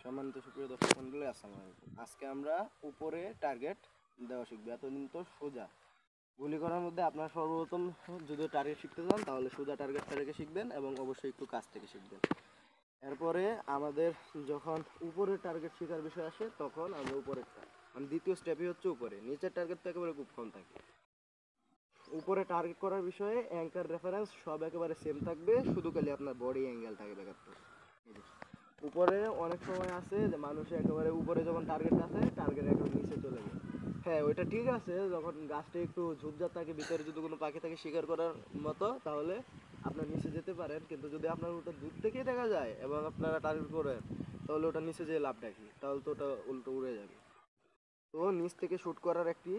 সম্মানিত সুপ্রিয় দর্শক মন্ডলী, আসসালামু আলাইকুম। আজকে আমরা উপরে টার্গেট দেওয়া শিখবো। এতদিন তো সোজা গুলি করার মধ্যে আপনার সর্বপ্রথম যদি টার্গেট শিখতে চান তাহলে সোজা টার্গেটটা রেখে শিখবেন এবং অবশ্যই একটু কাছ থেকে শিখবেন। এরপরে আমাদের যখন উপরে টার্গেট শেখার বিষয় আসে তখন আমরা উপরেরটা দ্বিতীয় স্টেপই হচ্ছে উপরে। নিচের টার্গেট তো একেবারে খুব কম থাকে। উপরে টার্গেট করার বিষয়ে অ্যাঙ্কার রেফারেন্স সব একেবারে সেম থাকবে, শুধু খালি আপনার বডি অ্যাঙ্গেল থাকবে ব্যাপারটা। উপরে অনেক সময় আছে যে মানুষ একেবারে উপরে যখন টার্গেট আছে টার্গেট একদম নিচে চলে যায়। হ্যাঁ, ওইটা ঠিক আছে যখন গাছটা একটু ঝুপঝাপ থাকে, ভিতরে যদি কোনো পাখি থাকে শিকার করার মতো, তাহলে আপনার নিচে যেতে পারেন। কিন্তু যদি আপনার ওটা দূর থেকেই দেখা যায় এবং আপনারা টার্গেট করেন, তাহলে ওটা নিচে যেয়ে লাভটা কি? তাহলে তো ওটা উল্টো উড়ে যাবে। তো নিচ থেকে শ্যুট করার একটি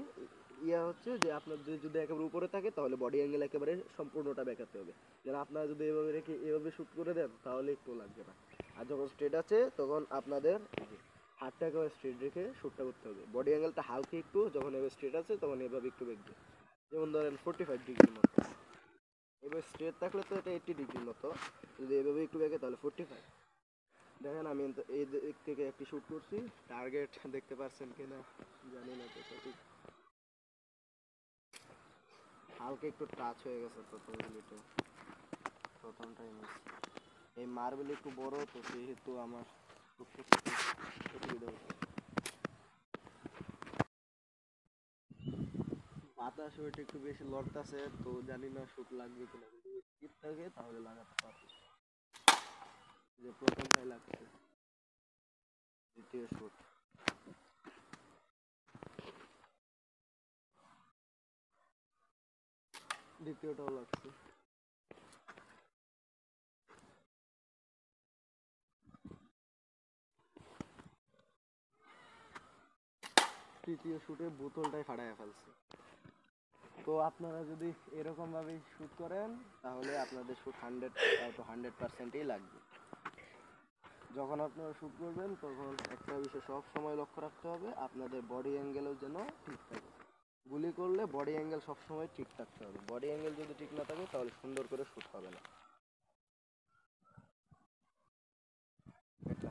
হচ্ছে যে আপনার যদি একেবারে উপরে থাকে তাহলে বডি অ্যাঙ্গেল একেবারে সম্পূর্ণটা দেখাতে হবে। যেন আপনারা যদি এভাবে রেখে এভাবে শ্যুট করে দেন তাহলে একটু লাগবে না। আর যখন স্ট্রেট আছে তখন আপনাদের হাতটা একেবারে স্ট্রেট রেখে শ্যুটটা করতে হবে। বডি অ্যাঙ্গেলটা হালকা একটু, যখন এভাবে স্ট্রেট আছে তখন এভাবে একটু বেঁকবে। যেমন ধরেন 45 ডিগ্রির মতো। এবার স্ট্রেট থাকলে তো এটা 80 ডিগ্রির মতো, যদি এভাবে একটু বেঁকে তাহলে 45। দেখেন আমি এই দিক থেকে একটি শ্যুট করছি, টার্গেট দেখতে পাচ্ছেন কিনা জানি না, তো সঠিক হালকা একটু টাচ হয়ে গেছে প্রথম গুলিতে, প্রথমটাই মিস। এই মার্বেল একটু বড় তো সেহেতু আমার অসুবিধা হচ্ছে। বাতাস ওইটা একটু বেশি লড়তেছে, তো জানি না শুট লাগবে কিনা, কিন্তু স্পিড থাকে তাহলে লাগাতে পারবো। যে প্রথমটাই লাগছে, দ্বিতীয় শুট, দ্বিতীয়টাও লাগছে। তৃতীয় শুটে বোতলটাই ফাটাইয়া ফেলছে। তো আপনারা যদি এরকমভাবেই শ্যুট করেন তাহলে আপনাদের শ্যুট 100% লাগবে। যখন আপনারা শ্যুট করবেন তখন একটা বিষয় সব সময় লক্ষ্য রাখতে হবে, আপনাদের বডি অ্যাঙ্গেলও যেন ঠিক থাকে। গুলি করলে বডি অ্যাঙ্গেল সবসময় ঠিক থাকতে হবে। বডি অ্যাঙ্গেল যদি ঠিক না থাকে তাহলে সুন্দর করে শ্যুট হবে না। এটা